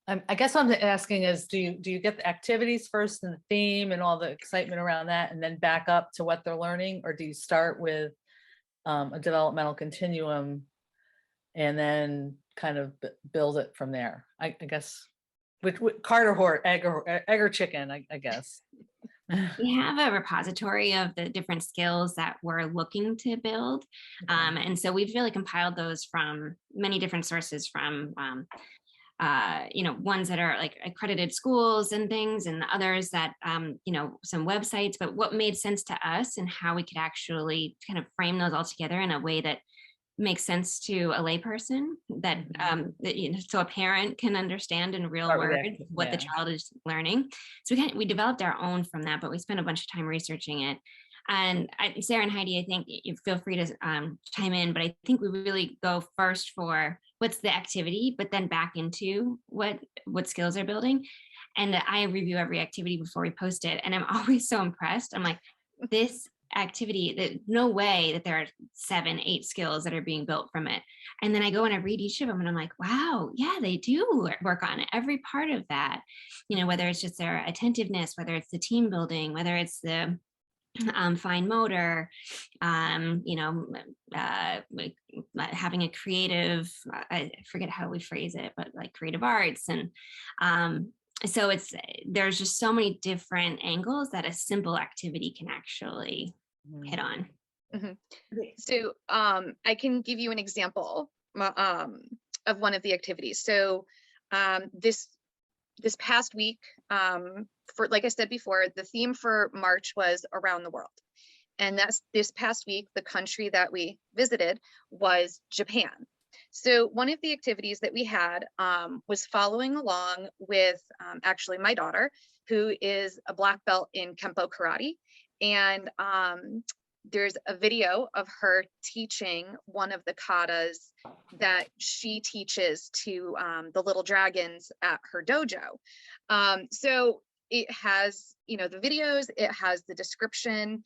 I guess what I'm asking is, do you get the activities first and the theme and all the excitement around that and then back up to what they're learning? Or do you start with a developmental continuum and then kind of build it from there? I guess, with cart or horse, egg or chicken, I guess. We have a repository of the different skills that we're looking to build. And so we've really compiled those from many different sources, from ones that are like accredited schools and things, and others that some websites. But what made sense to us and how we could actually kind of frame those all together in a way that makes sense to a layperson, that so a parent can understand in real words what the child is learning. So we developed our own from that, but we spent a bunch of time researching it. And Sarah and Heidi, I think you feel free to chime in, but I think we really go first for what's the activity, but then back into what skills they're building. And I review every activity before we post it, and I'm always so impressed. I'm like, this activity, that no way that there are 7-8 skills that are being built from it. And then I go and I read each of them, and I'm like, wow, yeah, they do work on every part of that, whether it's just their attentiveness, whether it's the team building, whether it's the fine motor, having a creative, I forget how we phrase it, but like creative arts. And so there's just so many different angles that a simple activity can actually hit on. So I can give you an example of one of the activities. So this past week, for, like I said before, the theme for March was around the world. And that's this past week, the country that we visited was Japan. So one of the activities that we had was following along with actually my daughter, who is a black belt in Kempo karate. And there's a video of her teaching one of the katas that she teaches to the little dragons at her dojo. So it has, the videos, it has the description,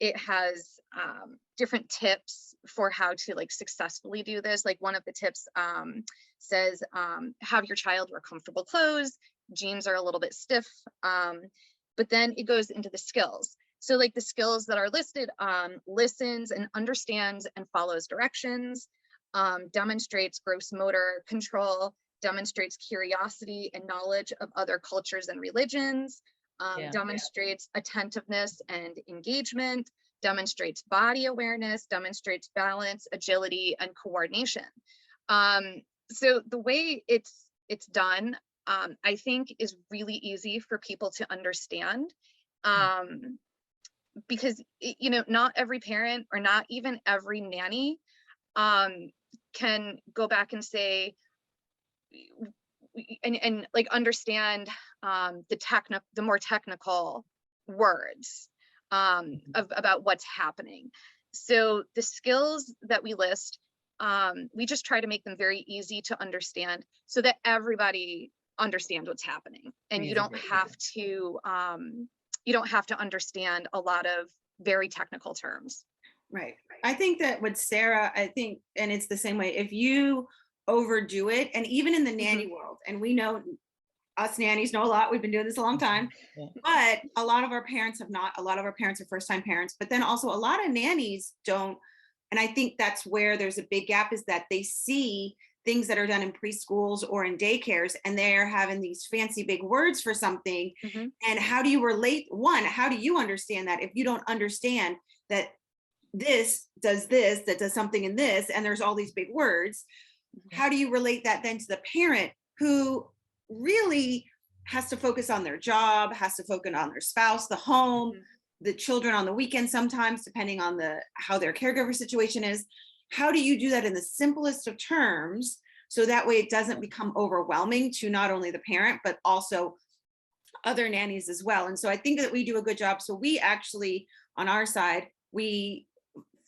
it has different tips for how to successfully do this. Like one of the tips says, have your child wear comfortable clothes. Jeans are a little bit stiff, but then it goes into the skills. So the skills that are listed, listens and understands and follows directions, demonstrates gross motor control, demonstrates curiosity and knowledge of other cultures and religions, demonstrates attentiveness and engagement, demonstrates body awareness, demonstrates balance, agility, and coordination. So the way it's done, I think is really easy for people to understand. Because not every parent or not even every nanny can go back and say and understand the more technical words about what's happening. So the skills that we list, we just try to make them very easy to understand so that everybody understands what's happening, and you don't have to understand a lot of very technical terms. Right. I think that with Sarah, and it's the same way, if you overdo it, and even in the nanny world, and we know us nannies know a lot, we've been doing this a long time, but a lot of our parents have not. A lot of our parents are first-time parents, but then also a lot of nannies don't. And I think that's where there's a big gap, is that they see things that are done in preschools or in daycares, and they're having these fancy big words for something. And how do you relate? One, how do you understand that if you don't understand that this does this, that does something in this, and there's all these big words? How do you relate that then to the parent who really has to focus on their job, has to focus on their spouse, the home, the children on the weekend sometimes, depending on how their caregiver situation is? How do you do that in the simplest of terms, so that way it doesn't become overwhelming to not only the parent, but also other nannies as well? And so I think that we do a good job. So we actually, on our side, we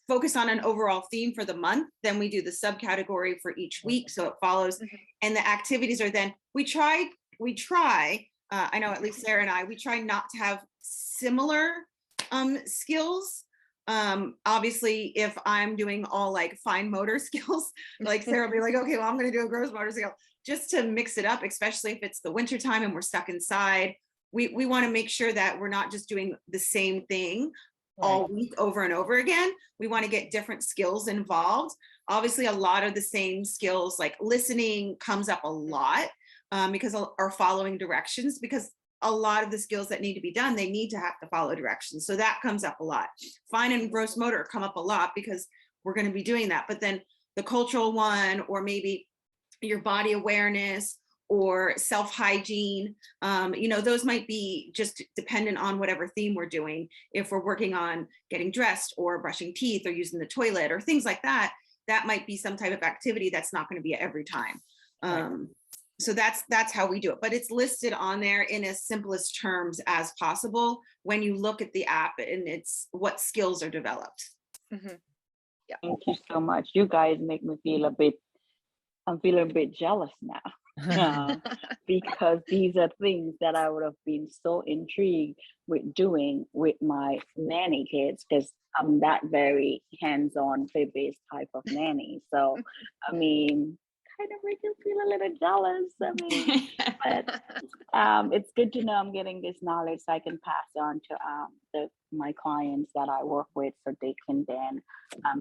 focus on an overall theme for the month. Then we do the subcategory for each week, so it follows. And the activities are then, we try, I know at least Sarah and I, we try not to have similar skills. Obviously, if I'm doing all fine motor skills, Sarah will be like, okay, well, I'm going to do a gross motor skill, just to mix it up, especially if it's the winter time and we're stuck inside. We want to make sure that we're not just doing the same thing all week over and over again. We want to get different skills involved. Obviously, a lot of the same skills, like listening, comes up a lot, because are following directions, because a lot of the skills that need to be done, they need to have to follow directions. So that comes up a lot. Fine and gross motor come up a lot because we're going to be doing that. But then the cultural one, or maybe your body awareness or self-hygiene, those might be just dependent on whatever theme we're doing. If we're working on getting dressed or brushing teeth or using the toilet or things like that, that might be some type of activity that's not going to be every time. So that's how we do it, but it's listed on there in as simplest terms as possible when you look at the app, and it's what skills are developed. Mhm. Yeah. Thank you so much. You guys make me feel I'm feeling a bit jealous now. Because these are things that I would have been so intrigued with doing with my nanny kids, because I'm that very hands-on, play-based type of nanny. So, I mean, kind of make you feel a little jealous. I mean, but it's good to know I'm getting this knowledge so I can pass on to my clients that I work with, so they can then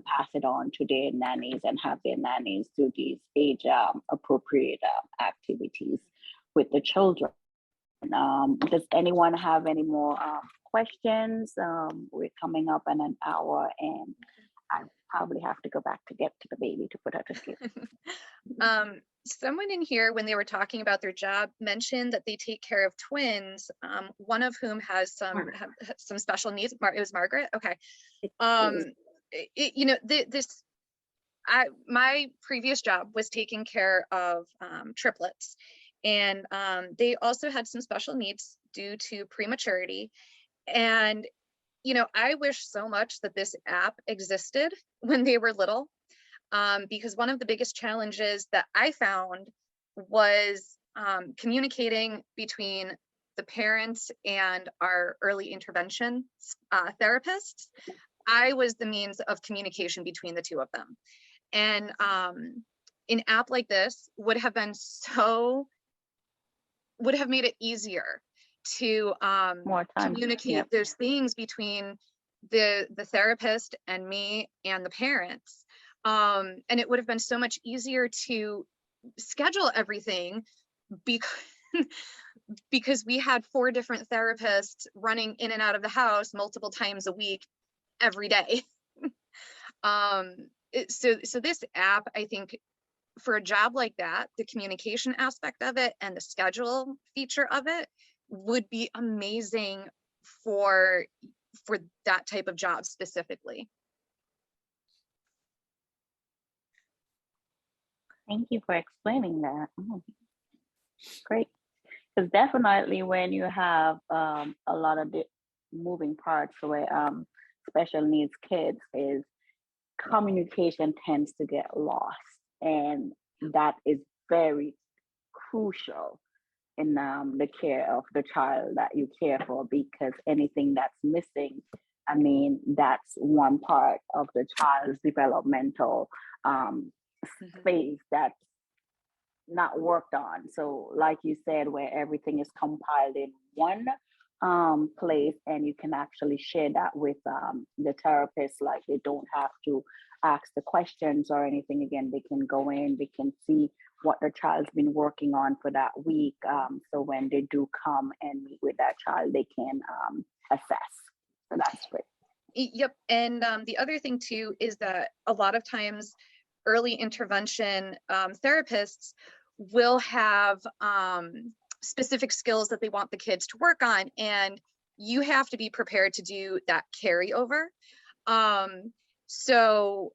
pass it on to their nannies and have their nannies do these age appropriate activities with the children. Does anyone have any more questions? We're coming up in an hour, and I probably have to go back to get to the baby to put her to sleep. Someone in here, when they were talking about their job, mentioned that they take care of twins, one of whom has some special needs. It was Margaret. Okay. My previous job was taking care of triplets, and they also had some special needs due to prematurity. And I wish so much that this app existed when they were little, because one of the biggest challenges that I found was communicating between the parents and our early intervention therapists. I was the means of communication between the two of them. And an app like this would have made it easier to communicate those things between the therapist and me and the parents. And it would have been so much easier to schedule everything because we had 4 different therapists running in and out of the house multiple times a week, every day. So this app, I think, for a job like that, the communication aspect of it and the schedule feature of it would be amazing for that type of job specifically. Thank you for explaining that. Great. Because definitely when you have a lot of moving parts where special needs kids, is communication tends to get lost, and that is very crucial in the care of the child that you care for, because anything that's missing, I mean, that's one part of the child's developmental phase that's not worked on. So like you said, where everything is compiled in one place, and you can actually share that with the therapist, like they don't have to ask the questions or anything. Again, they can go in, they can see what the child's been working on for that week. So when they do come and meet with that child, they can assess. So that's great. Yep. And the other thing too is that a lot of times early intervention therapists will have specific skills that they want the kids to work on, and you have to be prepared to do that carryover. So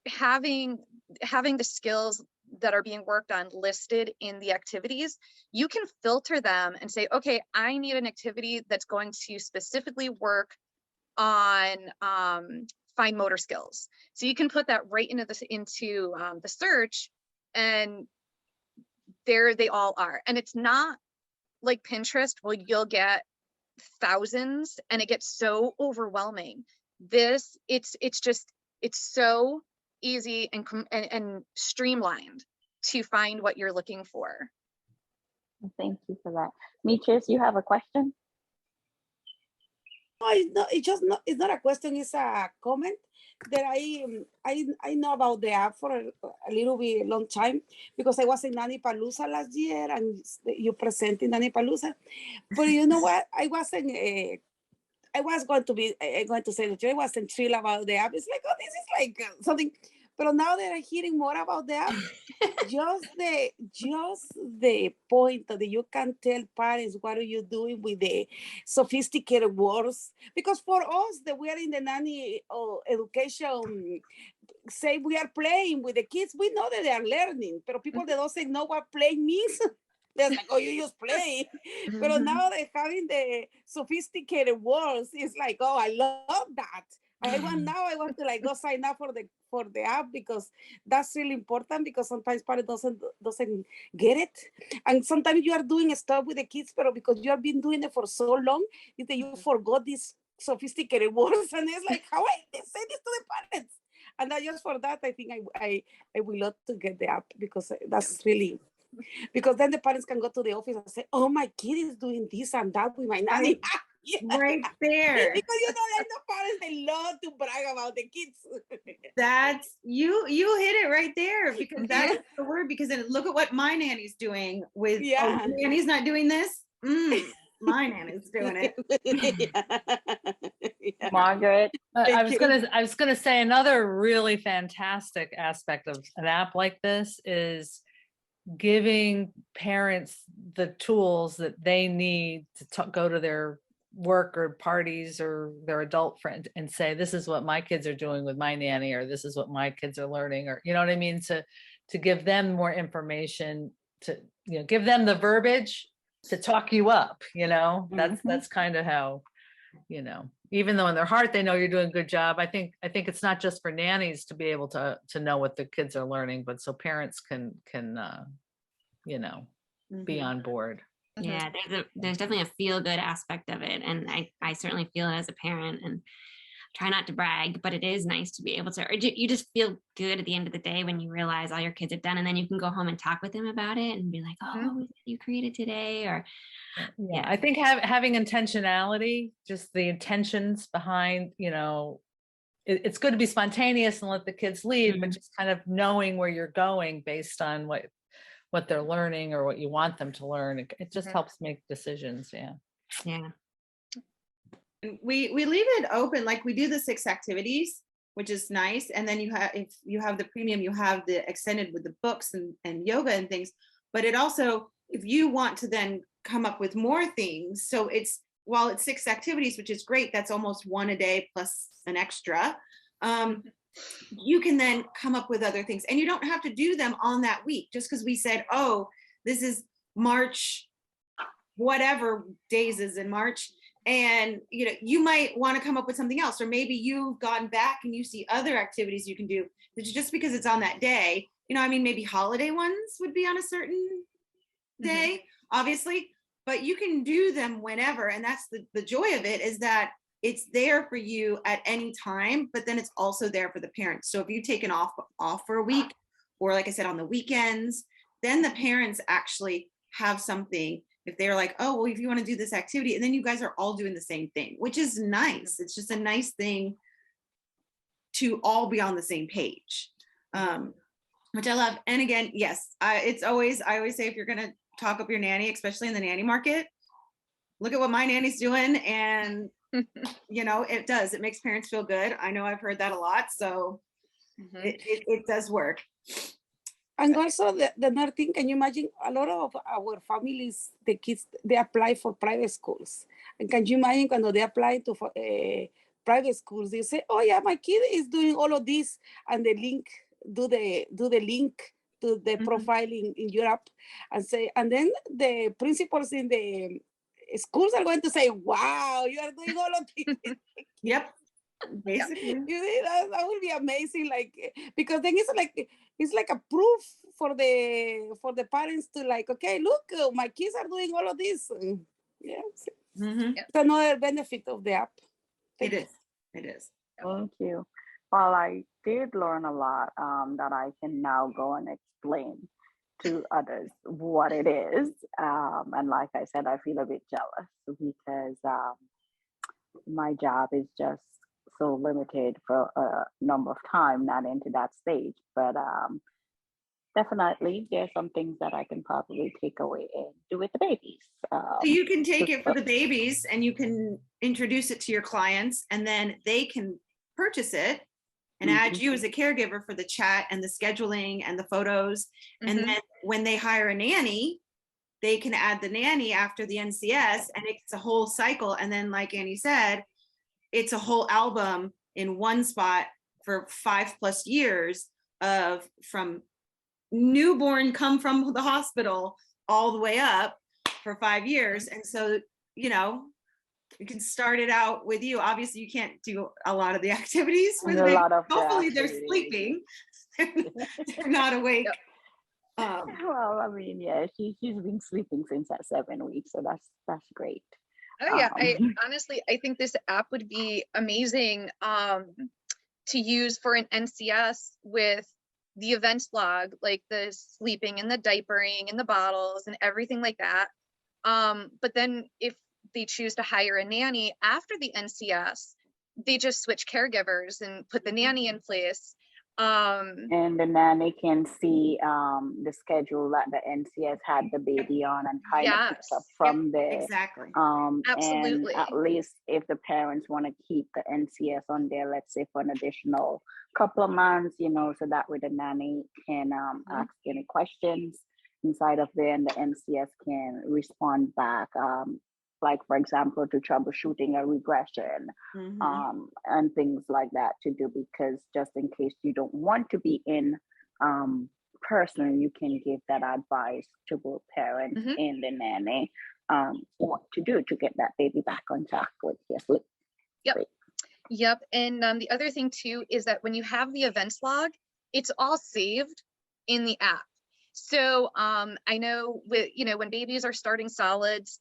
having the skills that are being worked on listed in the activities, you can filter them and say, okay, I need an activity that's going to specifically work on fine motor skills. So you can put that right into the search, and there they all are. And it's not like Pinterest where you'll get thousands and it gets so overwhelming. It's so easy and streamlined to find what you're looking for. Thank you for that. Meeches, you have a question? it's just not. It's not a question. It's a comment that I know about the app for a little bit long time because I was in Nanny Palooza last year and you presented Nanny Palooza. But you know what? I wasn't. I was going to be going to say that I wasn't thrilled about the app. It's like, oh, this is like something. But now that I'm hearing more about the app, just the point that you can tell parents what are you doing with the sophisticated words, because for us that we are in the nanny education, say we are playing with the kids, we know that they are learning, but people that doesn't know what play means, they're like, oh, you just play. But now they're having the sophisticated words, it's like, oh, I love that. I want to like go sign up for the app because that's really important, because sometimes parents doesn't get it. And sometimes you are doing stuff with the kids, but because you have been doing it for so long, that you forgot these sophisticated words. And it's like, how I say this to the parents? And just for that, I think I would love to get the app, because that's really, because then the parents can go to the office and say, oh, my kid is doing this and that with my nanny. Yeah. Right there. Because you know, like the parents, they love to brag about the kids. That's you hit it right there, because that's the word. Because then look at what my nanny's doing with, oh, nanny's not doing this. My nanny's doing it. Margaret. I was gonna say another really fantastic aspect of an app like this is giving parents the tools that they need to go to their work or parties or their adult friend and say, this is what my kids are doing with my nanny, or this is what my kids are learning, or you know what I mean, to give them more information, to give them the verbiage to talk you up, that's kind of how, even though in their heart they know you're doing a good job. I think it's not just for nannies to be able to know what the kids are learning, but so parents can be on board. Yeah, there's definitely a feel good aspect of it, and I certainly feel it as a parent, and try not to brag, but it is nice to be able to, or you just feel good at the end of the day when you realize all your kids have done, and then you can go home and talk with them about it and be like, oh, what you created today, or yeah. I think having intentionality, just the intentions behind, it's good to be spontaneous and let the kids lead, but just kind of knowing where you're going based on what they're learning or what you want them to learn. It just helps make decisions. Yeah. We leave it open, like we do the 6 activities, which is nice. And then if you have the premium, you have the extended with the books and yoga and things. But it also, if you want to then come up with more things, so while it's 6 activities, which is great, that's almost 1 a day plus an extra. You can then come up with other things, and you don't have to do them on that week just because we said, oh, this is March, whatever days is in March, and you might want to come up with something else, or maybe you've gotten back and you see other activities you can do just because it's on that day. Maybe holiday ones would be on a certain day, obviously, but you can do them whenever. And that's the joy of it, is that it's there for you at any time, but then it's also there for the parents. So if you take an off for a week, or like I said, on the weekends, then the parents actually have something. If they're like, oh, well, if you want to do this activity, and then you guys are all doing the same thing, which is nice. It's just a nice thing to all be on the same page, which I love. And again, yes, I always say, if you're going to talk up your nanny, especially in the nanny market, look at what my nanny's doing. And it makes parents feel good. I know I've heard that a lot, so it does work. And also the another thing, can you imagine, a lot of our families, the kids, they apply for private schools. And can you imagine when they apply to private schools, they say, oh yeah, my kid is doing all of this, and the link, do the link to the profile in Europe, and then the principals in the schools are going to say, wow, you are doing all of this. Yep. Basically. That would be amazing, because then it's like a proof for the parents to okay, look, my kids are doing all of this. It's another benefit of the app. It is. Thank you. Well, I did learn a lot that I can now go and explain to others what it is. And like I said, I feel a bit jealous because my job is just so limited for a number of time, not into that stage. But definitely there's some things that I can probably take away and do with the babies. So you can take just it for the babies and you can introduce it to your clients, and then they can purchase it and add you as a caregiver for the chat and the scheduling and the photos. And then when they hire a nanny, they can add the nanny after the NCS, and it's a whole cycle. And then, like Annie said, it's a whole album in one spot for 5+ years of from newborn come from the hospital all the way up for 5 years. And so, you know, you can start it out with you. Obviously, you can't do a lot of the activities for the baby. Hopefully they're sleeping. They're not awake. Well, I mean, yeah, she's been sleeping since at 7 weeks, so that's great. Oh yeah, I honestly, I think this app would be amazing to use for an NCS with the events log, like the sleeping and the diapering and the bottles and everything like that. But then if they choose to hire a nanny after the NCS, they just switch caregivers and put the nanny in place. And the nanny can see the schedule that the NCS had the baby on and kind of picks up from there. Exactly. Absolutely. And at least if the parents want to keep the NCS on there, let's say for an additional couple of months, you know, so that way the nanny can ask any questions inside of there, and the NCS can respond back. Like, for example, to troubleshooting a regression and things like that to do, because just in case you don't want to be in person, you can give that advice to both parents and the nanny what to do to get that baby back on track with your sleep. Yep. And the other thing too is that when you have the events log, it's all saved in the app. So I know with, you know, when babies are starting solids,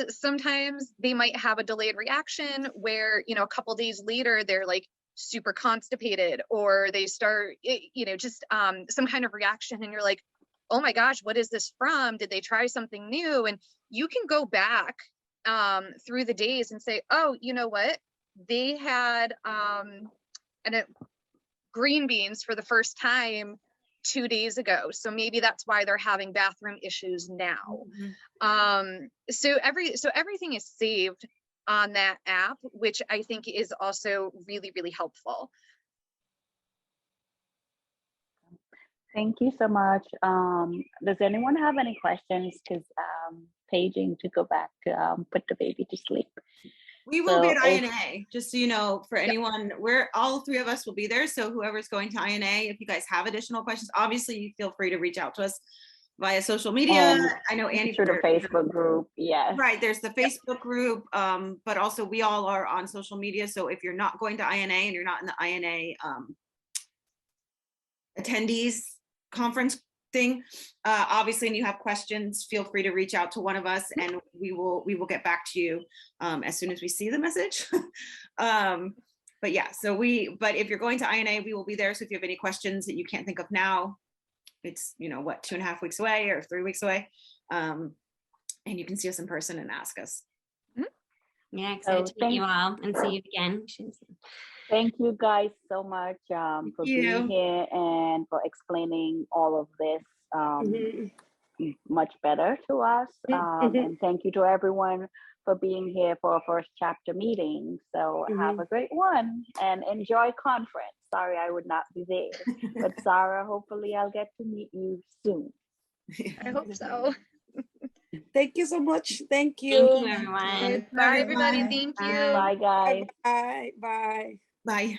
sometimes they might have a delayed reaction where, you know, a couple days later they're like super constipated, or they start, you know, just some kind of reaction, and you're like, oh my gosh, what is this from? Did they try something new? And you can go back through the days and say, oh, you know what, they had green beans for the first time 2 days ago, so maybe that's why they're having bathroom issues now. So everything is saved on that app, which I think is also really, really helpful. Thank you so much. Does anyone have any questions? Because paging to go back to put the baby to sleep. We will be at INA, just so you know, for anyone, we're all three of us will be there. So whoever's going to INA, if you guys have additional questions, obviously you feel free to reach out to us via social media. I know Annie through the Facebook group. Yeah. Right. There's the Facebook group, but also we all are on social media. So if you're not going to INA and you're not in the INA attendees conference thing, obviously, and you have questions, feel free to reach out to one of us, and we will get back to you as soon as we see the message. But yeah, but if you're going to INA, we will be there. So if you have any questions that you can't think of now, it's, you know, what, 2.5 weeks away or 3 weeks away, and you can see us in person and ask us. Yeah, excited to meet you all and see you again. Thank you guys so much for being here and for explaining all of this much better to us. And thank you to everyone for being here for our first chapter meeting. So have a great one and enjoy conference. Sorry, I would not be there, but Sarah, hopefully I'll get to meet you soon. I hope so. Thank you so much. Thank you. Thank you, everyone. Bye, everybody. Thank you. Bye, guys. Bye. Bye. Bye.